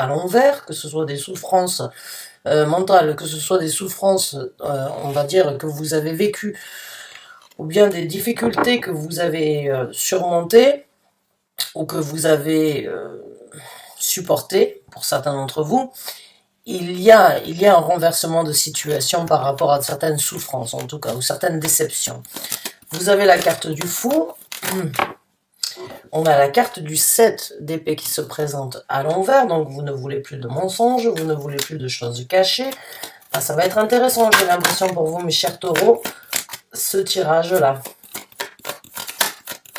à l'envers, que ce soit des souffrances mentales, que ce soit des souffrances, on va dire, que vous avez vécues, ou bien des difficultés que vous avez surmontées, ou que vous avez supportées, pour certains d'entre vous, il y a un renversement de situation par rapport à certaines souffrances, en tout cas, ou certaines déceptions. Vous avez la carte du fou, on a la carte du 7 d'épée qui se présente à l'envers, donc vous ne voulez plus de mensonges, vous ne voulez plus de choses cachées. Ah, ça va être intéressant, j'ai l'impression pour vous, mes chers taureaux, ce tirage-là.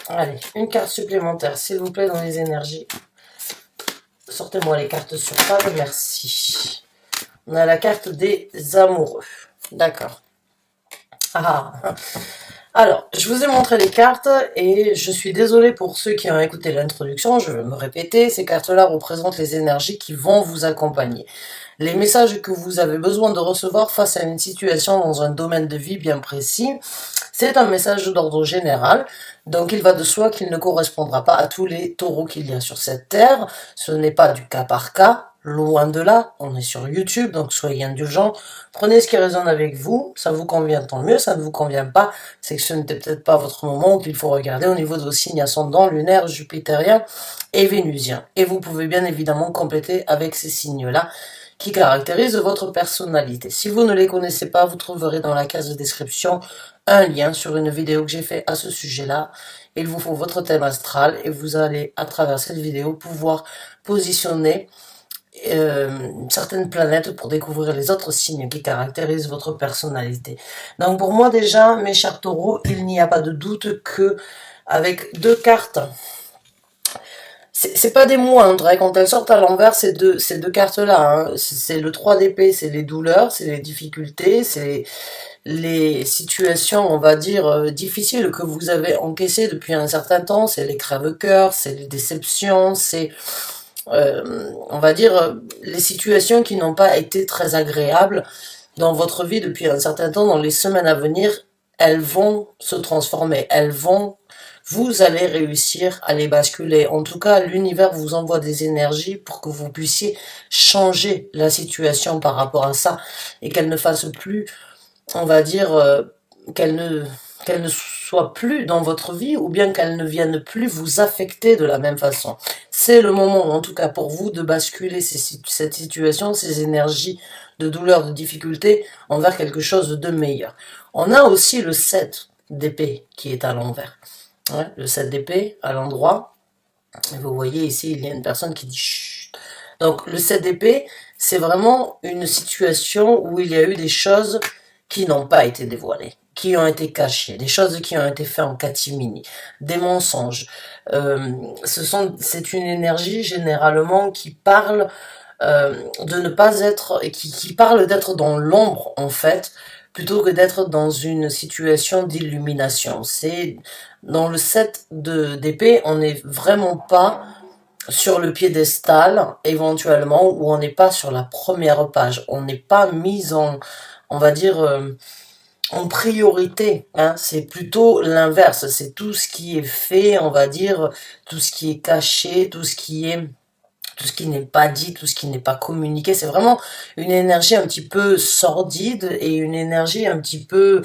Allez, une carte supplémentaire, s'il vous plaît, dans les énergies. Sortez-moi les cartes sur table, merci. On a la carte des amoureux. D'accord. Ah, alors, je vous ai montré les cartes et je suis désolée pour ceux qui ont écouté l'introduction, je vais me répéter, ces cartes-là représentent les énergies qui vont vous accompagner. Les messages que vous avez besoin de recevoir face à une situation dans un domaine de vie bien précis, c'est un message d'ordre général, donc il va de soi qu'il ne correspondra pas à tous les taureaux qu'il y a sur cette terre, ce n'est pas du cas par cas, loin de là, on est sur YouTube, donc soyez indulgents, prenez ce qui résonne avec vous, ça vous convient tant mieux, ça ne vous convient pas, c'est que ce n'était peut-être pas votre moment, qu'il faut regarder au niveau de vos signes ascendants, lunaires, jupitériens et vénusiens. Et vous pouvez bien évidemment compléter avec ces signes-là, qui caractérisent votre personnalité. Si vous ne les connaissez pas, vous trouverez dans la case de description un lien sur une vidéo que j'ai fait à ce sujet-là. Il vous faut votre thème astral et vous allez, à travers cette vidéo, pouvoir positionner certaines planètes pour découvrir les autres signes qui caractérisent votre personnalité. Donc pour moi déjà, mes chers taureaux, il n'y a pas de doute que avec deux cartes, c'est pas des moindres, hein, quand elles sortent à l'envers, ces deux cartes-là, hein, c'est le 3 d'épée, c'est les douleurs, c'est les difficultés, c'est les situations, on va dire, difficiles que vous avez encaissées depuis un certain temps, c'est les crève-cœurs, c'est les déceptions, c'est, on va dire, les situations qui n'ont pas été très agréables dans votre vie depuis un certain temps, dans les semaines à venir, elles vont se transformer, vous allez réussir à les basculer. En tout cas, l'univers vous envoie des énergies pour que vous puissiez changer la situation par rapport à ça et qu'elle ne fasse plus, on va dire, qu'elle ne soit plus dans votre vie ou bien qu'elle ne vienne plus vous affecter de la même façon. C'est le moment, en tout cas pour vous, de basculer cette situation, ces énergies de douleur, de difficulté, envers quelque chose de meilleur. On a aussi le 7 d'épée qui est à l'envers. Ouais, le 7 d'épée à l'endroit. Vous voyez ici, il y a une personne qui dit chut. Donc le 7 d'épée, c'est vraiment une situation où il y a eu des choses qui n'ont pas été dévoilées, qui ont été cachées, des choses qui ont été faites en catimini, des mensonges. C'est une énergie généralement qui parle de ne pas être, qui parle d'être dans l'ombre en fait, plutôt que d'être dans une situation d'illumination. C'est dans le 7 d'épée, on n'est vraiment pas sur le piédestal, éventuellement, ou on n'est pas sur la première page. On n'est pas mis en, on va dire, en priorité. Hein. C'est plutôt l'inverse. C'est tout ce qui est fait, on va dire, tout ce qui est caché, tout ce qui n'est pas dit, tout ce qui n'est pas communiqué. C'est vraiment une énergie un petit peu sordide et une énergie un petit peu...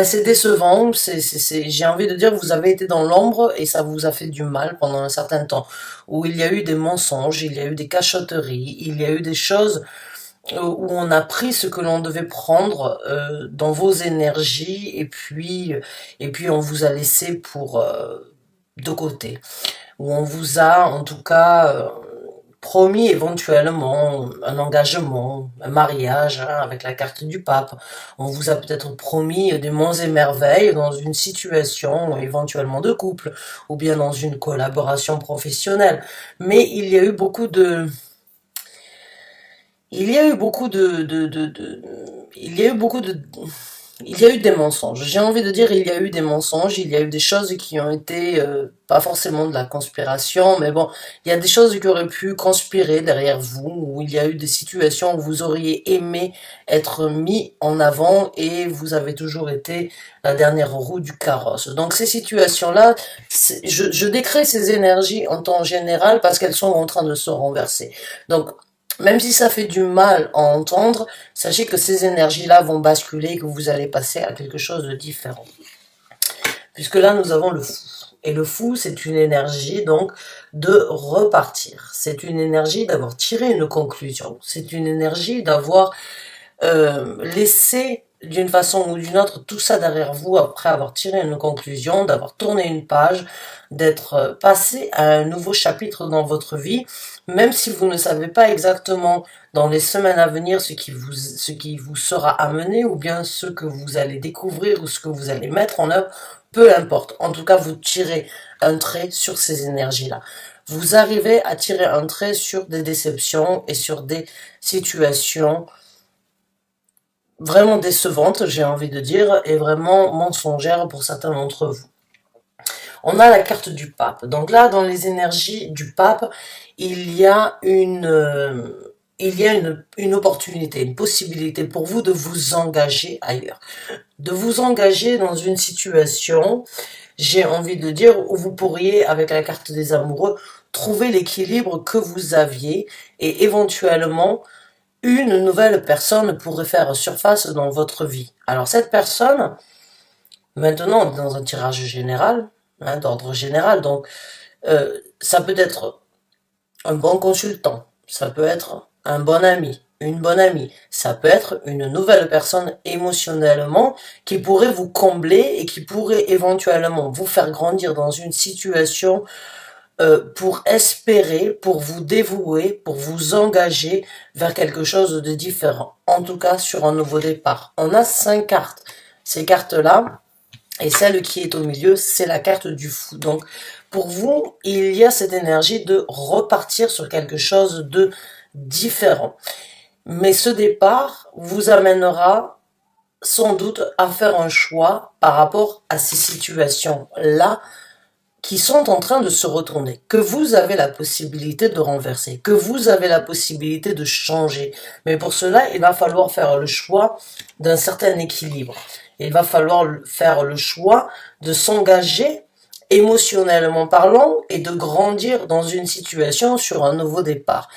c'est décevant, j'ai envie de dire que vous avez été dans l'ombre et ça vous a fait du mal pendant un certain temps, où il y a eu des mensonges, il y a eu des cachotteries, il y a eu des choses où on a pris ce que l'on devait prendre dans vos énergies et puis on vous a laissé pour de côté, où on vous a en tout cas promis éventuellement un engagement, un mariage, hein, avec la carte du pape. On vous a peut-être promis des monts et merveilles dans une situation éventuellement de couple ou bien dans une collaboration professionnelle. Mais il y a eu beaucoup de... Il y a eu beaucoup de... Il y a eu beaucoup de... il y a eu des mensonges. J'ai envie de dire, il y a eu des mensonges, il y a eu des choses qui ont été, pas forcément de la conspiration, mais bon, il y a des choses qui auraient pu conspirer derrière vous, où il y a eu des situations où vous auriez aimé être mis en avant et vous avez toujours été la dernière roue du carrosse. Donc ces situations-là, je décrée ces énergies en temps général parce qu'elles sont en train de se renverser. Donc, même si ça fait du mal à entendre, sachez que ces énergies-là vont basculer et que vous allez passer à quelque chose de différent. Puisque là, nous avons le fou. Et le fou, c'est une énergie, donc, de repartir. C'est une énergie d'avoir tiré une conclusion. C'est une énergie d'avoir laissé, d'une façon ou d'une autre, tout ça derrière vous après avoir tiré une conclusion, d'avoir tourné une page, d'être passé à un nouveau chapitre dans votre vie, même si vous ne savez pas exactement dans les semaines à venir ce qui vous sera amené ou bien ce que vous allez découvrir ou ce que vous allez mettre en œuvre, peu importe. En tout cas, vous tirez un trait sur ces énergies-là. Vous arrivez à tirer un trait sur des déceptions et sur des situations vraiment décevantes, j'ai envie de dire, et vraiment mensongères pour certains d'entre vous. On a la carte du pape. Donc là, dans les énergies du pape, il y a une opportunité, une possibilité pour vous de vous engager ailleurs. De vous engager dans une situation, j'ai envie de dire, où vous pourriez, avec la carte des amoureux, trouver l'équilibre que vous aviez et éventuellement une nouvelle personne pourrait faire surface dans votre vie. Alors cette personne, maintenant dans un tirage général, d'ordre général, donc ça peut être un bon consultant, ça peut être un bon ami, une bonne amie, ça peut être une nouvelle personne émotionnellement qui pourrait vous combler et qui pourrait éventuellement vous faire grandir dans une situation pour espérer, pour vous dévouer, pour vous engager vers quelque chose de différent. En tout cas, sur un nouveau départ. On a 5 cartes. Ces cartes-là, et celle qui est au milieu, c'est la carte du fou. Donc, pour vous, il y a cette énergie de repartir sur quelque chose de différent. Mais ce départ vous amènera sans doute à faire un choix par rapport à ces situations-là qui sont en train de se retourner, que vous avez la possibilité de renverser, que vous avez la possibilité de changer. Mais pour cela, il va falloir faire le choix d'un certain équilibre. Il va falloir faire le choix de s'engager émotionnellement parlant et de grandir dans une situation sur un nouveau départ.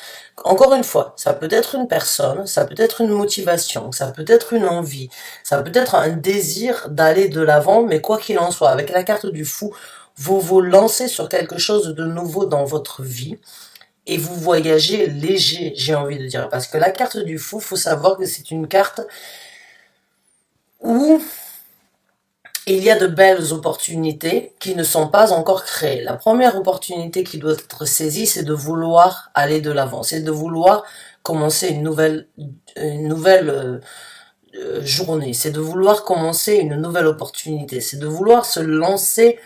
Encore une fois, ça peut être une personne, ça peut être une motivation, ça peut être une envie, ça peut être un désir d'aller de l'avant, mais quoi qu'il en soit, avec la carte du fou, vous vous lancez sur quelque chose de nouveau dans votre vie et vous voyagez léger, j'ai envie de dire. Parce que la carte du fou, faut savoir que c'est une carte où il y a de belles opportunités qui ne sont pas encore créées. La première opportunité qui doit être saisie, c'est de vouloir aller de l'avant, c'est de vouloir commencer une nouvelle journée, c'est de vouloir commencer une nouvelle opportunité, c'est de vouloir se lancer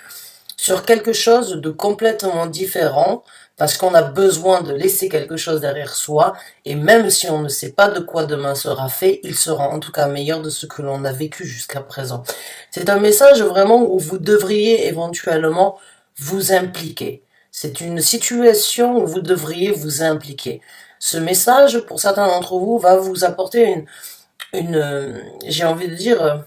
sur quelque chose de complètement différent, parce qu'on a besoin de laisser quelque chose derrière soi, et même si on ne sait pas de quoi demain sera fait, il sera en tout cas meilleur de ce que l'on a vécu jusqu'à présent. C'est un message vraiment où vous devriez éventuellement vous impliquer. C'est une situation où vous devriez vous impliquer. Ce message, pour certains d'entre vous, va vous apporter j'ai envie de dire,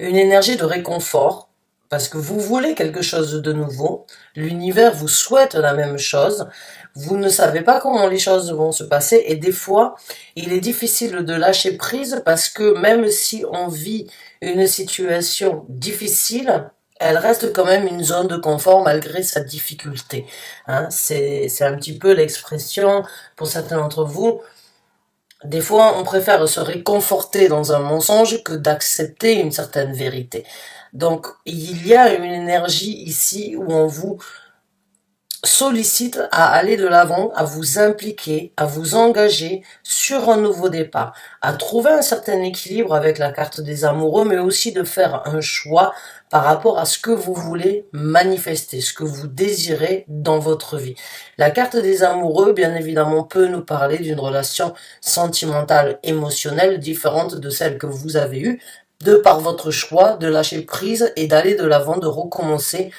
une énergie de réconfort, parce que vous voulez quelque chose de nouveau, l'univers vous souhaite la même chose, vous ne savez pas comment les choses vont se passer, et des fois, il est difficile de lâcher prise, parce que même si on vit une situation difficile, elle reste quand même une zone de confort malgré sa difficulté. Hein, c'est un petit peu l'expression, pour certains d'entre vous, des fois, on préfère se réconforter dans un mensonge que d'accepter une certaine vérité. Donc, il y a une énergie ici où on vous sollicite à aller de l'avant, à vous impliquer, à vous engager sur un nouveau départ, à trouver un certain équilibre avec la carte des amoureux, mais aussi de faire un choix par rapport à ce que vous voulez manifester, ce que vous désirez dans votre vie. La carte des amoureux, bien évidemment, peut nous parler d'une relation sentimentale, émotionnelle, différente de celle que vous avez eue, de par votre choix, de lâcher prise et d'aller de l'avant, de recommencer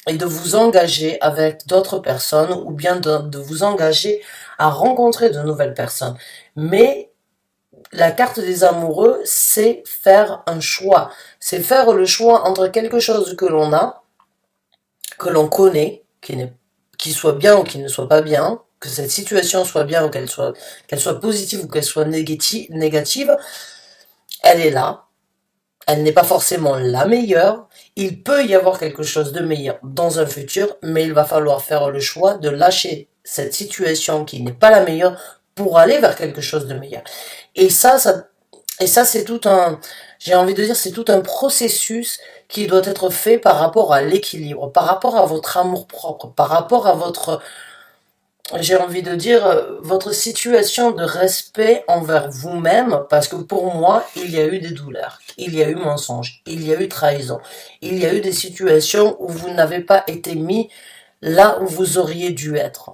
et de vous engager avec d'autres personnes ou bien de vous engager à rencontrer de nouvelles personnes. Mais la carte des amoureux, c'est faire un choix. C'est faire le choix entre quelque chose que l'on a, que l'on connaît, qui soit bien ou qui ne soit pas bien, que cette situation soit bien ou qu'elle soit positive ou qu'elle soit négative, elle est là. Elle n'est pas forcément la meilleure. Il peut y avoir quelque chose de meilleur dans un futur, mais il va falloir faire le choix de lâcher cette situation qui n'est pas la meilleure pour aller vers quelque chose de meilleur. Et ça c'est tout un, j'ai envie de dire, c'est tout un processus qui doit être fait par rapport à l'équilibre, par rapport à votre amour propre, par rapport à votre, j'ai envie de dire, votre situation de respect envers vous-même, parce que pour moi, il y a eu des douleurs, il y a eu mensonge, il y a eu trahison, il y a eu des situations où vous n'avez pas été mis là où vous auriez dû être.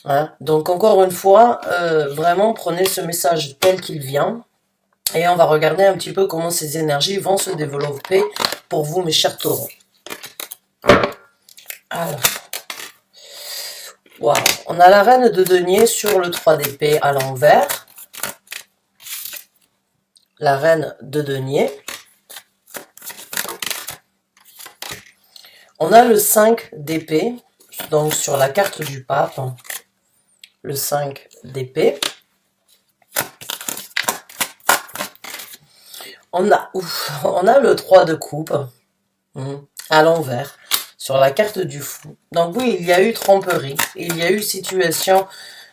Hein. Donc encore une fois, vraiment prenez ce message tel qu'il vient, et on va regarder un petit peu comment ces énergies vont se développer pour vous, mes chers taureaux. Alors. Wow. On a la reine de denier sur le 3 d'épée à l'envers. La reine de denier. On a le 5 d'épée, donc sur la carte du pape. Le 5 d'épée. On a le 3 de coupe à l'envers. Sur la carte du fou. Donc oui, il y a eu tromperie, il y a eu situation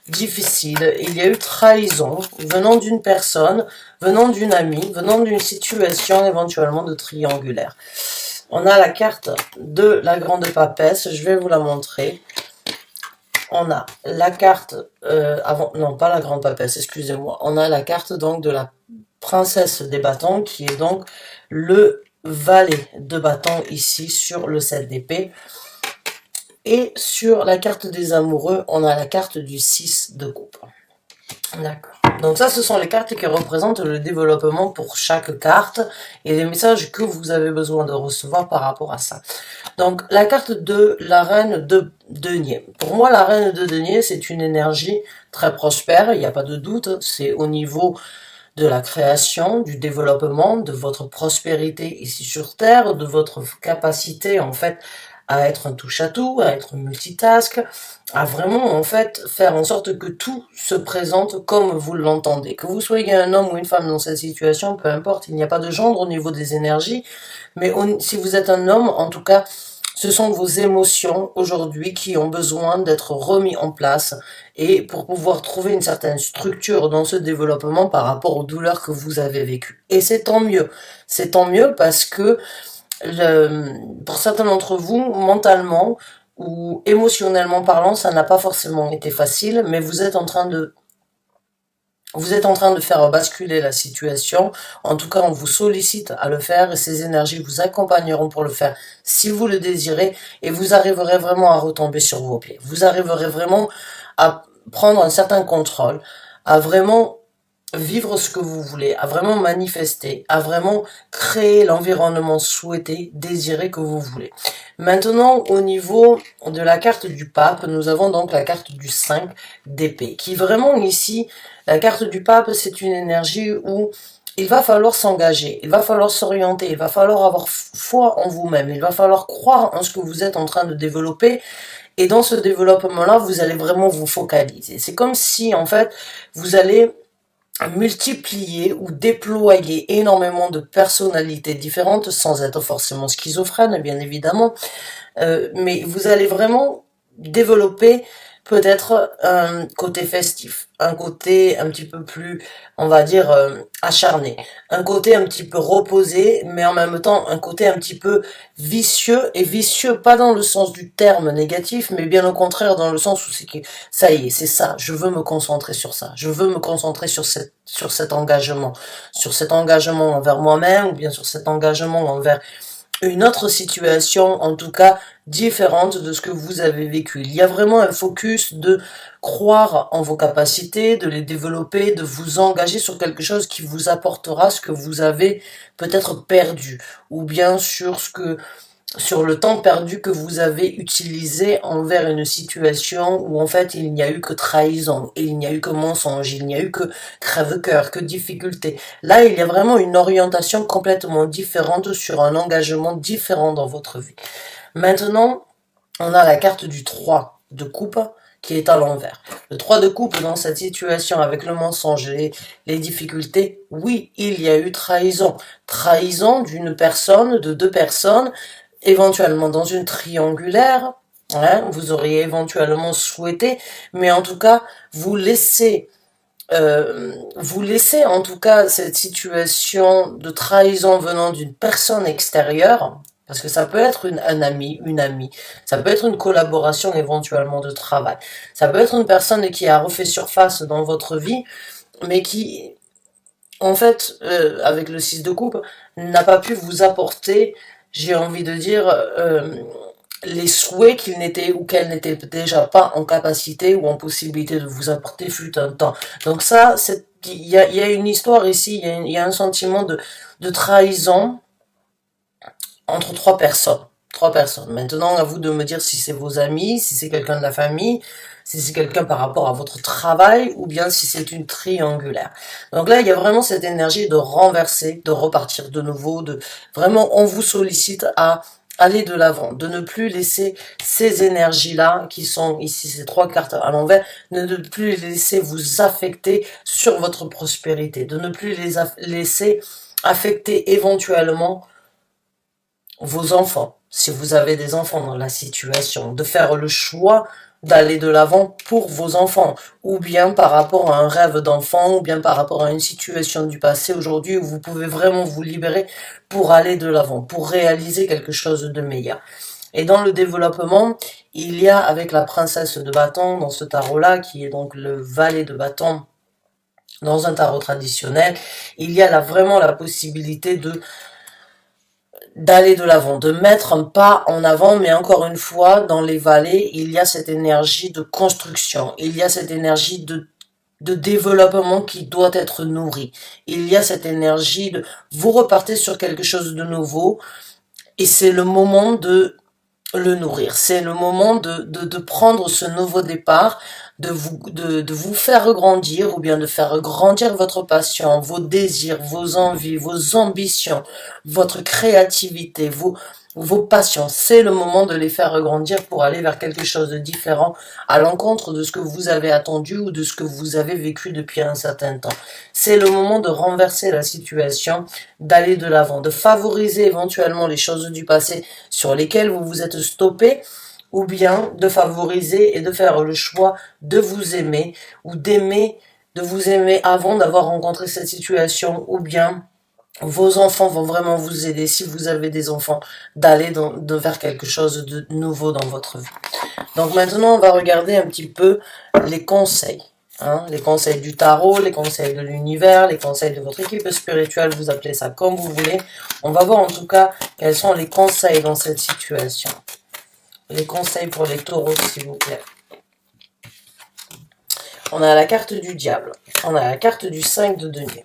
difficile, il y a eu trahison venant d'une personne, venant d'une amie, venant d'une situation éventuellement de triangulaire. On a la carte de la grande papesse, je vais vous la montrer. On a la carte, non pas la grande papesse, excusez-moi, on a la carte donc de la princesse des bâtons qui est donc le valet de bâton ici sur le 7 d'épée. Et sur la carte des amoureux, on a la carte du 6 de coupe. D'accord. Donc ça, ce sont les cartes qui représentent le développement pour chaque carte et les messages que vous avez besoin de recevoir par rapport à ça. Donc la carte de la reine de denier. Pour moi, la reine de denier, c'est une énergie très prospère, il n'y a pas de doute. C'est au niveau de la création, du développement, de votre prospérité ici sur Terre, de votre capacité en fait à être un touche-à-tout, à être multitask, à vraiment en fait faire en sorte que tout se présente comme vous l'entendez. Que vous soyez un homme ou une femme dans cette situation, peu importe, il n'y a pas de gendre au niveau des énergies, mais si vous êtes un homme, en tout cas, ce sont vos émotions aujourd'hui qui ont besoin d'être remis en place et pour pouvoir trouver une certaine structure dans ce développement par rapport aux douleurs que vous avez vécues. Et c'est tant mieux. C'est tant mieux parce que pour certains d'entre vous, mentalement ou émotionnellement parlant, ça n'a pas forcément été facile, mais vous êtes en train de faire basculer la situation. En tout cas, on vous sollicite à le faire et ces énergies vous accompagneront pour le faire si vous le désirez et vous arriverez vraiment à retomber sur vos pieds. Vous arriverez vraiment à prendre un certain contrôle, à vraiment vivre ce que vous voulez, à vraiment manifester, à vraiment créer l'environnement souhaité, désiré que vous voulez. Maintenant, au niveau de la carte du pape, nous avons donc la carte du 5 d'épée, qui vraiment ici, la carte du pape, c'est une énergie où il va falloir s'engager, il va falloir s'orienter, il va falloir avoir foi en vous-même, il va falloir croire en ce que vous êtes en train de développer. Et dans ce développement-là, vous allez vraiment vous focaliser. C'est comme si, en fait, vous allez multiplier ou déployer énormément de personnalités différentes sans être forcément schizophrène, bien évidemment. Mais vous allez vraiment développer peut-être un côté festif, un côté un petit peu plus, on va dire, acharné, un côté un petit peu reposé, mais en même temps un côté un petit peu vicieux, et vicieux pas dans le sens du terme négatif, mais bien au contraire dans le sens où c'est que ça y est, c'est ça, je veux me concentrer sur ça, je veux me concentrer sur cet engagement envers moi-même, ou bien sur cet engagement envers une autre situation, en tout cas différente de ce que vous avez vécu. Il y a vraiment un focus de croire en vos capacités, de les développer, de vous engager sur quelque chose qui vous apportera ce que vous avez peut-être perdu, ou bien sur le temps perdu que vous avez utilisé envers une situation où en fait il n'y a eu que trahison, il n'y a eu que mensonge, il n'y a eu que crève-cœur, que difficulté. Là, il y a vraiment une orientation complètement différente sur un engagement différent dans votre vie. Maintenant, on a la carte du 3 de coupe qui est à l'envers. Le 3 de coupe dans cette situation avec le mensonge et les difficultés, oui, il y a eu trahison. Trahison d'une personne, de deux personnes, éventuellement dans une triangulaire, hein, vous auriez éventuellement souhaité, mais en tout cas, vous laissez en tout cas cette situation de trahison venant d'une personne extérieure, parce que ça peut être un ami, une amie, ça peut être une collaboration éventuellement de travail, ça peut être une personne qui a refait surface dans votre vie, mais qui, en fait, avec le 6 de coupe, n'a pas pu vous apporter, j'ai envie de dire, les souhaits qu'il n'était ou qu'elle n'était déjà pas en capacité ou en possibilité de vous apporter fut un temps. Donc ça, il y a une histoire ici, il y a un sentiment de trahison entre trois personnes. Trois personnes. Maintenant, à vous de me dire si c'est vos amis, si c'est quelqu'un de la famille, si c'est quelqu'un par rapport à votre travail, ou bien si c'est une triangulaire. Donc là, il y a vraiment cette énergie de renverser, de repartir de nouveau, de vraiment, on vous sollicite à aller de l'avant, de ne plus laisser ces énergies-là, qui sont ici, ces trois cartes à l'envers, de ne plus les laisser vous affecter sur votre prospérité, de ne plus les laisser affecter éventuellement vos enfants, si vous avez des enfants dans la situation, de faire le choix d'aller de l'avant pour vos enfants, ou bien par rapport à un rêve d'enfant, ou bien par rapport à une situation du passé aujourd'hui où vous pouvez vraiment vous libérer pour aller de l'avant, pour réaliser quelque chose de meilleur. Et dans le développement, il y a avec la princesse de bâton dans ce tarot-là, qui est donc le valet de bâton dans un tarot traditionnel, il y a là vraiment la possibilité d'aller de l'avant, de mettre un pas en avant, mais encore une fois, dans les vallées, il y a cette énergie de construction, il y a cette énergie de développement qui doit être nourrie, il y a cette énergie de, vous repartez sur quelque chose de nouveau, et c'est le moment de le nourrir, c'est le moment de prendre ce nouveau départ, de vous faire grandir, ou bien de faire grandir votre passion, vos désirs, vos envies, vos ambitions, votre créativité, vos passions. C'est le moment de les faire grandir pour aller vers quelque chose de différent, à l'encontre de ce que vous avez attendu ou de ce que vous avez vécu depuis un certain temps. C'est le moment de renverser la situation, d'aller de l'avant, de favoriser éventuellement les choses du passé sur lesquelles vous vous êtes stoppé, ou bien de favoriser et de faire le choix de vous aimer, ou de vous aimer avant d'avoir rencontré cette situation, ou bien vos enfants vont vraiment vous aider, si vous avez des enfants, d'aller vers quelque chose de nouveau dans votre vie. Donc maintenant, on va regarder un petit peu les conseils. Hein, les conseils du tarot, les conseils de l'univers, les conseils de votre équipe spirituelle, vous appelez ça comme vous voulez. On va voir en tout cas quels sont les conseils dans cette situation. Les conseils pour les taureaux, s'il vous plaît. On a la carte du diable. On a la carte du 5 de denier.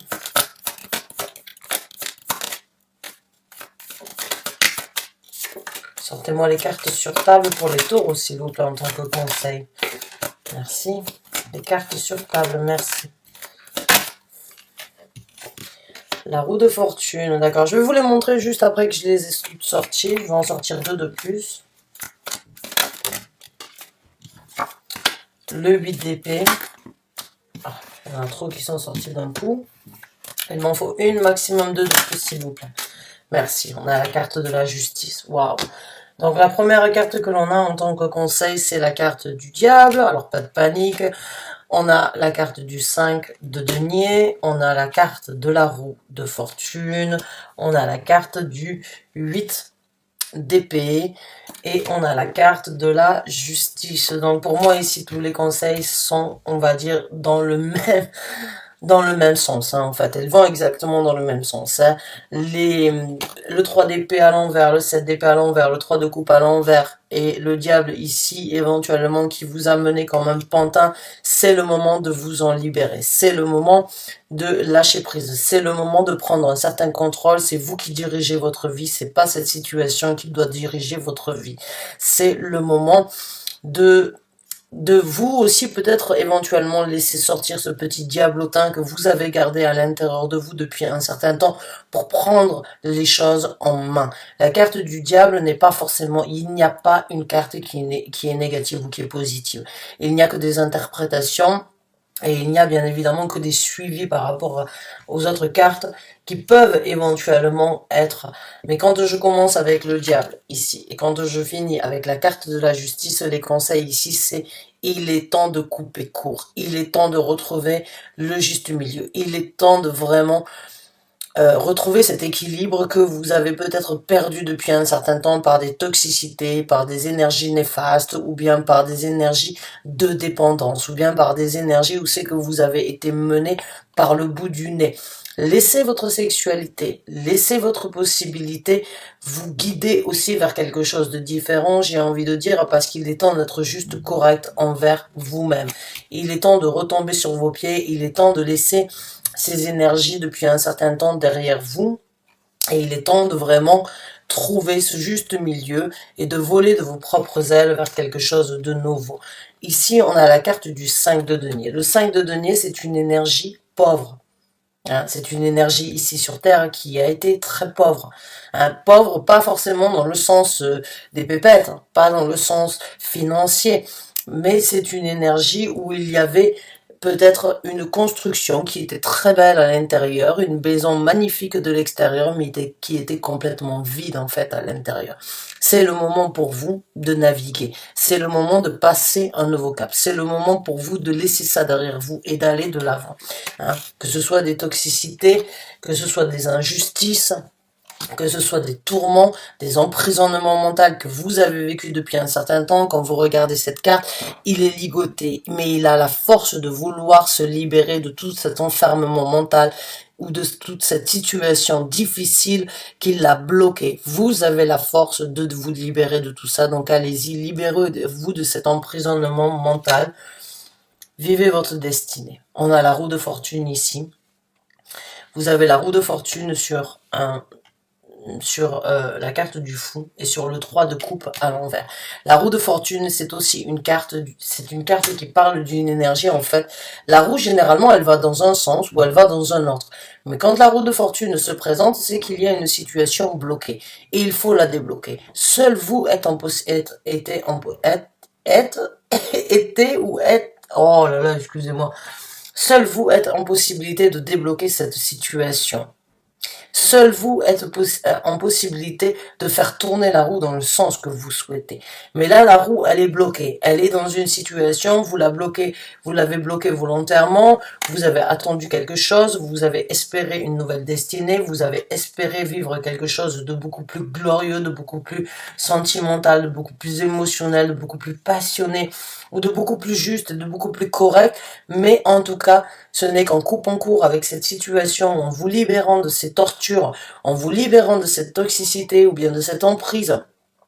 Sortez-moi les cartes sur table pour les taureaux, s'il vous plaît, en tant que conseil. Merci. Les cartes sur table, merci. La roue de fortune, d'accord. Je vais vous les montrer juste après que je les ai toutes sorties. Je vais en sortir deux de plus. Le 8 d'épée. Ah, il y en a trop qui sont sortis d'un coup. Il m'en faut une, maximum deux de plus, s'il vous plaît. Merci. On a la carte de la justice. Waouh. Donc la première carte que l'on a en tant que conseil, c'est la carte du diable. Alors pas de panique. On a la carte du 5 de denier, on a la carte de la roue de fortune, on a la carte du 8 d'épée et on a la carte de la justice. Donc pour moi ici, tous les conseils sont, on va dire, dans le même, dans le même sens, hein, en fait. Elles vont exactement dans le même sens. Hein. Le 3 d'épée à l'envers, le 7 d'épée à l'envers, le 3 de coupe à l'envers et le diable ici, éventuellement, qui vous a mené comme un pantin, c'est le moment de vous en libérer. C'est le moment de lâcher prise. C'est le moment de prendre un certain contrôle. C'est vous qui dirigez votre vie. C'est pas cette situation qui doit diriger votre vie. C'est le moment de vous aussi peut-être éventuellement laisser sortir ce petit diablotin que vous avez gardé à l'intérieur de vous depuis un certain temps pour prendre les choses en main. La carte du diable n'est pas forcément, il n'y a pas une carte qui est négative ou qui est positive. Il n'y a que des interprétations. Et il n'y a bien évidemment que des suivis par rapport aux autres cartes qui peuvent éventuellement être. Mais quand je commence avec le diable ici, et quand je finis avec la carte de la justice, les conseils ici, c'est il est temps de couper court. Il est temps de retrouver le juste milieu. Il est temps de vraiment retrouver cet équilibre que vous avez peut-être perdu depuis un certain temps par des toxicités, par des énergies néfastes, ou bien par des énergies de dépendance, ou bien par des énergies où c'est que vous avez été mené par le bout du nez. Laissez votre sexualité, laissez votre possibilité vous guider aussi vers quelque chose de différent, j'ai envie de dire, parce qu'il est temps d'être juste correct envers vous-même. Il est temps de retomber sur vos pieds, il est temps de laisser ces énergies depuis un certain temps derrière vous, et il est temps de vraiment trouver ce juste milieu et de voler de vos propres ailes vers quelque chose de nouveau. Ici, on a la carte du 5 de denier. Le 5 de denier, c'est une énergie pauvre. Hein, c'est une énergie ici sur Terre qui a été très pauvre. Hein, pauvre, pas forcément dans le sens des pépettes, hein, pas dans le sens financier, mais c'est une énergie où il y avait peut-être une construction qui était très belle à l'intérieur, une maison magnifique de l'extérieur, mais qui était complètement vide en fait à l'intérieur. C'est le moment pour vous de naviguer, c'est le moment de passer un nouveau cap, c'est le moment pour vous de laisser ça derrière vous et d'aller de l'avant. Hein, que ce soit des toxicités, que ce soit des injustices, que ce soit des tourments, des emprisonnements mentaux que vous avez vécu depuis un certain temps. Quand vous regardez cette carte, il est ligoté, mais il a la force de vouloir se libérer de tout cet enfermement mental ou de toute cette situation difficile qui l'a bloqué. Vous avez la force de vous libérer de tout ça, donc allez-y, libérez-vous de cet emprisonnement mental. Vivez votre destinée. On a la roue de fortune ici. Vous avez la roue de fortune sur la carte du fou et sur le 3 de coupe à l'envers. La roue de fortune, c'est aussi une carte, qui parle d'une énergie en fait. La roue, généralement, elle va dans un sens ou elle va dans un autre. Mais quand la roue de fortune se présente, c'est qu'il y a une situation bloquée et il faut la débloquer. Seul vous êtes oh là là, excusez-moi. Seul vous êtes en possibilité de débloquer cette situation. Seul vous êtes en possibilité de faire tourner la roue dans le sens que vous souhaitez. Mais là, la roue, elle est bloquée. Elle est dans une situation, vous l'avez bloquée volontairement, vous avez attendu quelque chose, vous avez espéré une nouvelle destinée, vous avez espéré vivre quelque chose de beaucoup plus glorieux, de beaucoup plus sentimental, de beaucoup plus émotionnel, de beaucoup plus passionné, ou de beaucoup plus juste, de beaucoup plus correct. Mais en tout cas, ce n'est qu'en coupant court avec cette situation, en vous libérant de ces tortures, en vous libérant de cette toxicité ou bien de cette emprise,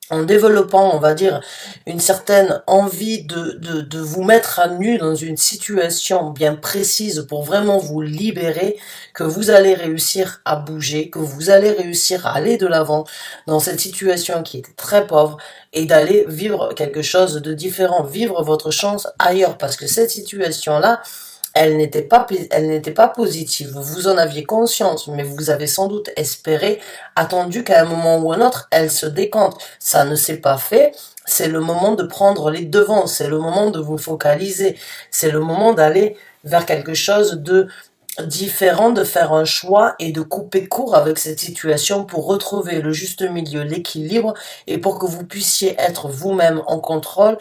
en développant, on va dire, une certaine envie de vous mettre à nu dans une situation bien précise pour vraiment vous libérer, que vous allez réussir à bouger, que vous allez réussir à aller de l'avant dans cette situation qui était très pauvre et d'aller vivre quelque chose de différent, vivre votre chance ailleurs, parce que cette situation-là, elle n'était pas positive. Vous en aviez conscience, mais vous avez sans doute espéré, attendu qu'à un moment ou un autre, elle se décante. Ça ne s'est pas fait. C'est le moment de prendre les devants. C'est le moment de vous focaliser. C'est le moment d'aller vers quelque chose de différent, de faire un choix et de couper court avec cette situation pour retrouver le juste milieu, l'équilibre et pour que vous puissiez être vous-même en contrôle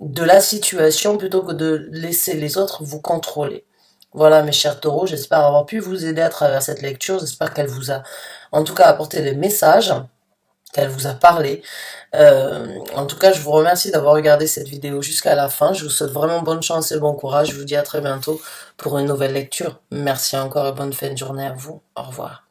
de la situation plutôt que de laisser les autres vous contrôler. Voilà mes chers taureaux, j'espère avoir pu vous aider à travers cette lecture, j'espère qu'elle vous a en tout cas apporté des messages. qu'elle vous a parlé. En tout cas, je vous remercie d'avoir regardé cette vidéo jusqu'à la fin. Je vous souhaite vraiment bonne chance et bon courage. Je vous dis à très bientôt pour une nouvelle lecture. Merci encore et bonne fin de journée à vous. Au revoir.